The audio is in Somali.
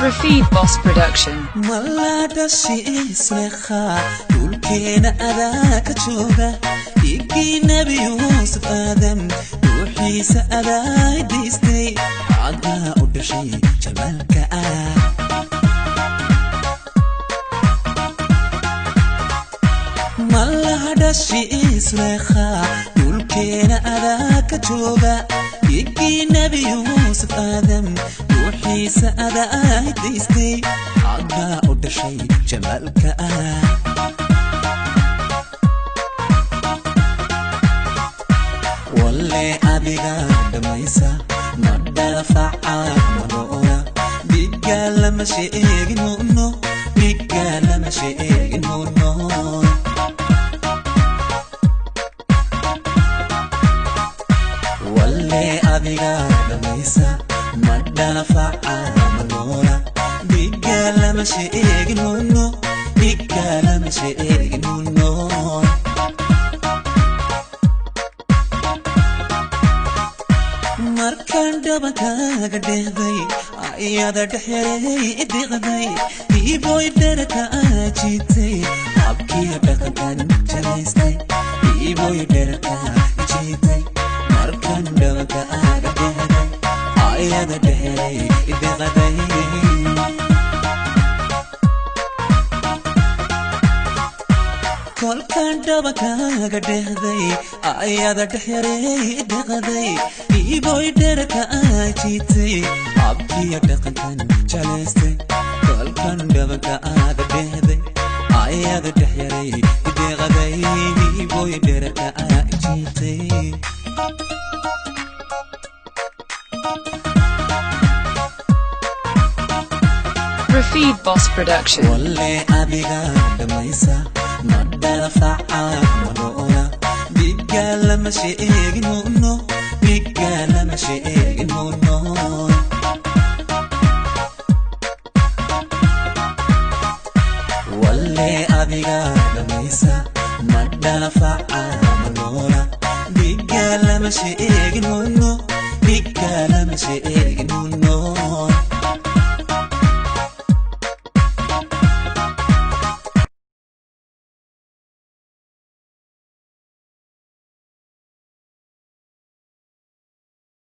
Rafid Boss Production. Malada shiisleekha dhulkeena adaa ka jooga dhiiggii Nabi Yuusuf Aadam ruuxiisa adaa dhiistay cadaa u dhashay jamaalka Malada shiisleekha dhulkeena adaa ka jooga dhiiggii Nabi Yuusuf Aadam ruuxiisa adaa dhiistay cadaa u dhashay jamaalka walle adiga dhamaysa madala facaa madoona dhiigga lama sheegin huno dhiigga lama sheegin huno walle adiga dhamaysa madala facaa madoona dhiigga lama sheegin huno dhiigga lama sheegin huno markaan dhabankaaga dheehday ayada dhexyaray idiqday iiboy dherka jiitay habkii dhaqankan jalaystay iiboy dherka jiitay markaan dhabankaaga dheehday ayada dhexyaray idiqday kolkaan dhabankaaga dheehday ayada dhexyaray idiqday iiboy dherka jiitay habkii dhaqankan jalaystay kolkaan dhabankaaga dheehday ayada dhexyaray idiqday iiboy dherka jiitay Rafid Boss Production. walle adiga dhamaysa madala facaa madoona dhiigga lama sheegin huno dhiigga lama sheegin huno walle adiga dhamaysa madala facaa madoona dhiigga lama sheegin huno dhiigga lama sheegin huno